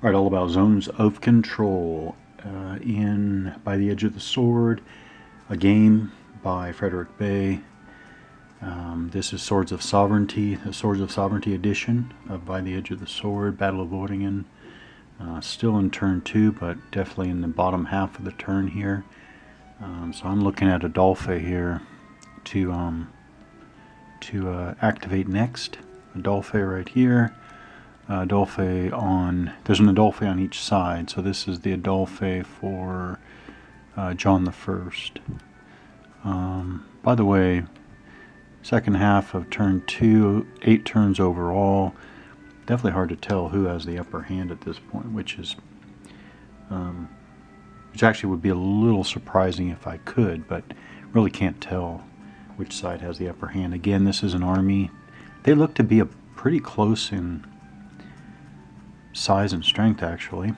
Alright, all about zones of control. In By the Edge of the Sword, a game by Frederick Bay. This is Swords of Sovereignty, the Swords of Sovereignty edition of By the Edge of the Sword, Battle of Odingen. Still in turn 2, but definitely in the bottom half of the turn here. So I'm looking at Adolphe here to activate next. Adolphe right here. There's an Adolphe on each side, so this is the Adolphe for John the First. By the way, second half of turn 2, 8 turns overall. Definitely hard to tell who has the upper hand at this point, which actually would be a little surprising if I could, but really can't tell which side has the upper hand. Again, this is an army. They look to be pretty close in size and strength, actually,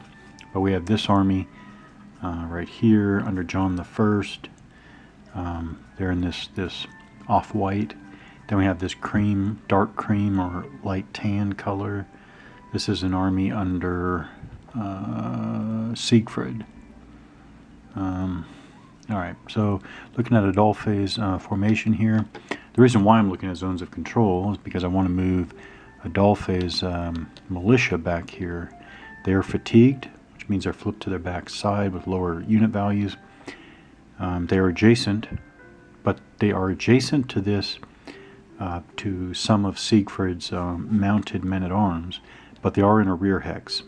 but we have this army right here under John the First. They're in this off-white. Then we have this dark cream or light tan color. This is an army under Siegfried. Alright, so looking at Adolphe's formation here. The reason why I'm looking at zones of control is because I want to move Adolphe's militia back here. They are fatigued, which means they're flipped to their back side with lower unit values. They are adjacent, but they are adjacent to this, to some of Siegfried's mounted men-at-arms, but they are in a rear hex.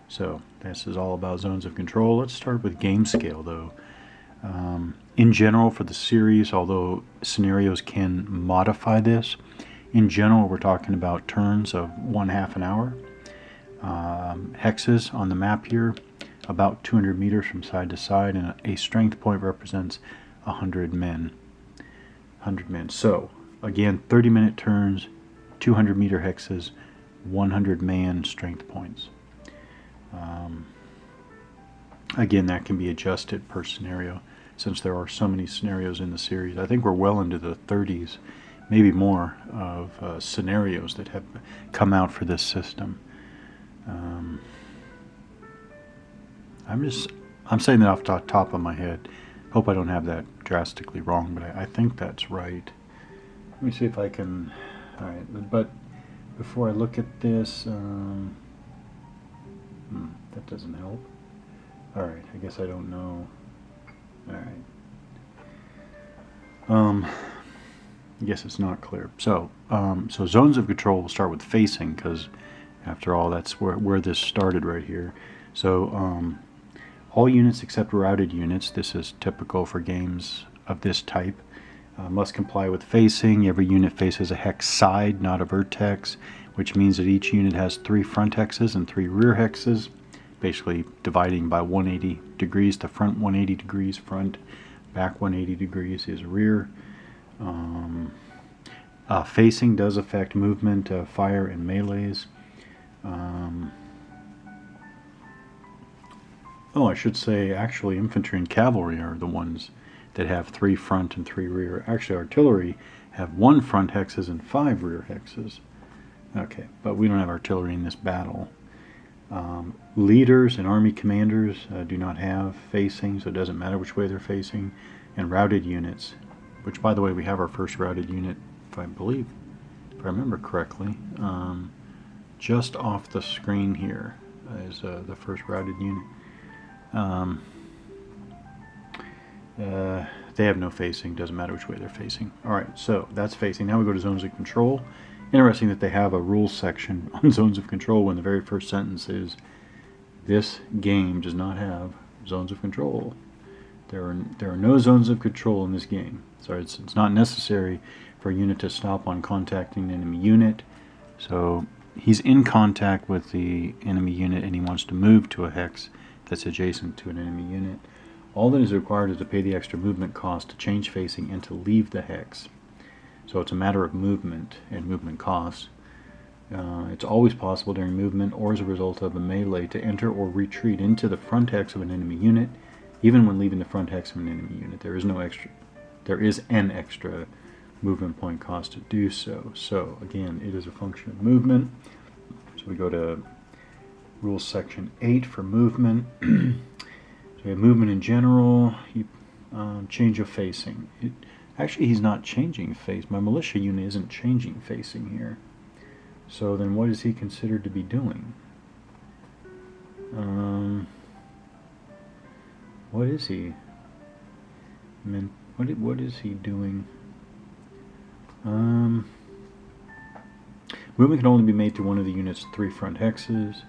So this is all about zones of control. Let's start with game scale, though. In general, for the series, although scenarios can modify this, in general, we're talking about turns of 1/2 an hour. Hexes on the map here, about 200 meters from side to side, and a strength point represents 100 men. 100 men. So, again, 30-minute turns, 200-meter hexes, 100 man strength points. Again, that can be adjusted per scenario, since there are so many scenarios in the series. I think we're well into the 30s, maybe more, of scenarios that have come out for this system. I'm saying that off the top of my head. Hope I don't have that drastically wrong, but I think that's right. Let me see if I can. All right, but before I look at this, that doesn't help. All right, I guess I don't know. All right. I guess it's not clear. So zones of control will start with facing, because after all, that's where this started right here. So all units except routed units, this is typical for games of this type, must comply with facing. Every unit faces a hex side, not a vertex, which means that each unit has 3 front hexes and 3 rear hexes, basically dividing by 180 degrees. The front 180 degrees front, back 180 degrees is rear. Facing does affect movement, fire, and melees. I should say, actually, infantry and cavalry are the ones that have 3 front and 3 rear. Actually, artillery have 1 front hexes and 5 rear hexes. Okay, but we don't have artillery in this battle. Leaders and army commanders do not have facing, so it doesn't matter which way they're facing. And routed units, which, by the way, we have our first routed unit, if I remember correctly, just off the screen here is the first routed unit. They have no facing, doesn't matter which way they're facing. Alright, so that's facing. Now we go to zones of control. Interesting that they have a rules section on zones of control when the very first sentence is, this game does not have zones of control. There are no zones of control in this game. So it's not necessary for a unit to stop on contacting an enemy unit. So he's in contact with the enemy unit and he wants to move to a hex that's adjacent to an enemy unit. All that is required is to pay the extra movement cost to change facing and to leave the hex. So it's a matter of movement and movement costs. It's always possible during movement or as a result of a melee to enter or retreat into the front hex of an enemy unit, even when leaving the front hex of an enemy unit. There is an extra movement point cost to do so. So again, it is a function of movement. So we go to Rules section 8 for movement. So we have movement in general. Change of facing. Actually, he's not changing face. My militia unit isn't changing facing here. So then what is he considered to be doing? What is he? I mean, what is he doing? Movement can only be made through one of the unit's 3 front hexes.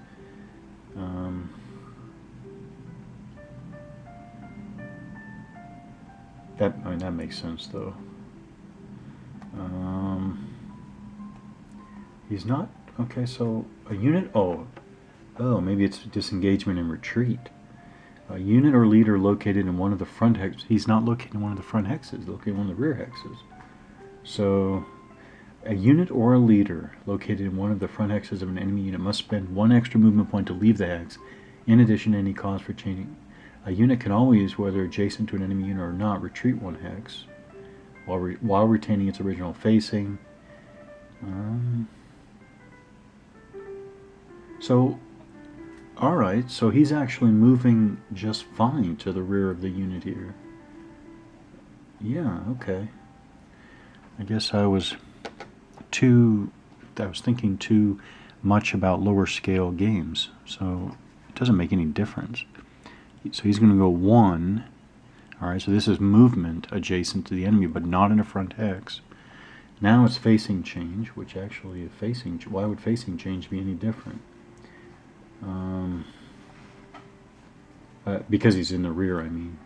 That makes sense though. He's not okay. So a unit. Oh, maybe it's disengagement and retreat. A unit or leader located in one of the front hexes. He's not located in one of the front hexes. Located in one of the rear hexes. So a unit or a leader located in one of the front hexes of an enemy unit must spend 1 extra movement point to leave the hex, in addition to any cause for changing. A unit can always, whether adjacent to an enemy unit or not, retreat 1 hex while retaining its original facing. Alright, so he's actually moving just fine to the rear of the unit here. Yeah, okay. I guess I was thinking too much about lower scale games, so it doesn't make any difference. So he's going to go 1. Alright, so this is movement adjacent to the enemy, but not in a front hex. Now it's facing change, which actually why would facing change be any different? Because he's in the rear, I mean.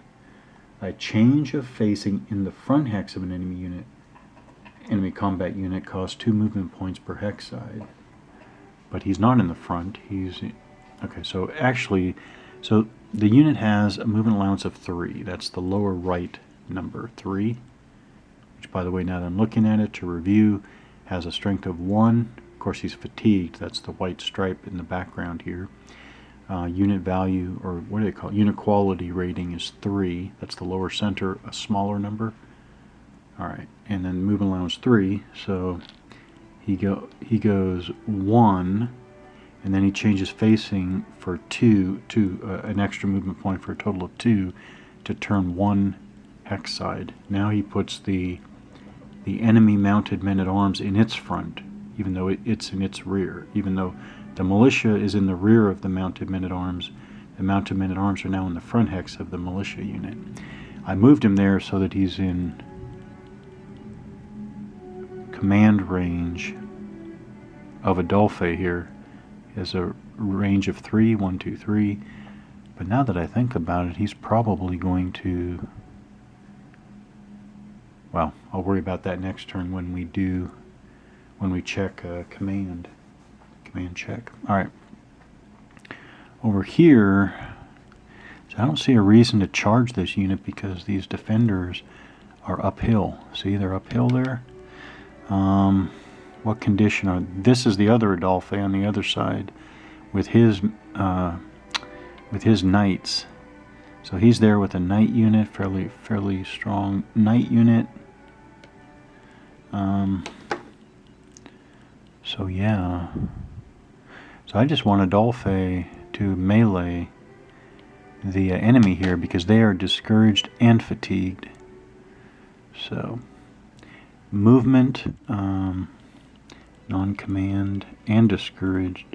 A change of facing in the front hex of an enemy combat unit costs 2 movement points per hex side. But he's not in the front. Okay, so actually, so the unit has a movement allowance of 3. That's the lower right number, 3. Which, by the way, now that I'm looking at it to review, has a strength of 1. Of course, he's fatigued. That's the white stripe in the background here. Unit value, or what do they call it? Unit quality rating is 3. That's the lower center, a smaller number. Alright, and then movement allowance 3, so he goes 1, and then he changes facing for 2, an extra movement point for a total of 2 to turn 1 hex side. Now he puts the enemy mounted men-at-arms in its front, even though it's in its rear. Even though the militia is in the rear of the mounted men-at-arms, the mounted men-at-arms are now in the front hex of the militia unit. I moved him there so that he's in command range of Adolphe here. He has a range of 3, 1, 2, 3. But now that I think about it, he's probably going to... Well, I'll worry about that next turn when we check command check. Alright. Over here, so I don't see a reason to charge this unit because these defenders are uphill. See, they're uphill there. What condition are... This is the other Adolphe on the other side with his knights. So he's there with a knight unit, fairly strong knight unit. So yeah. So I just want Adolphe to melee the enemy here because they are discouraged and fatigued. So movement, non-command, and discouraged.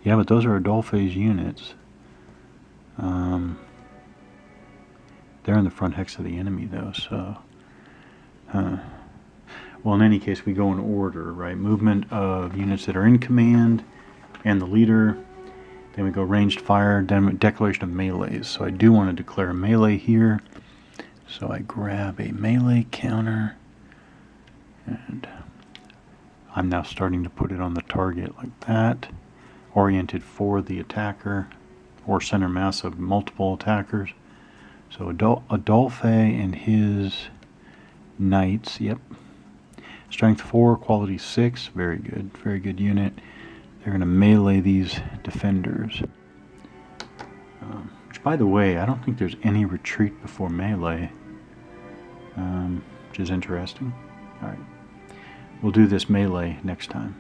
Yeah, but those are Adolphe's units. They're in the front hex of the enemy though, so... Well, in any case, we go in order, right? Movement of units that are in command and the leader. Then we go ranged fire, then declaration of melees. So I do want to declare a melee here. So I grab a melee counter. And I'm now starting to put it on the target like that. Oriented for the attacker. Or center mass of multiple attackers. So Adolphe and his knights, yep. Strength 4, quality 6, very good unit. They're going to melee these defenders. Which, by the way, I don't think there's any retreat before melee, which is interesting. Alright, we'll do this melee next time.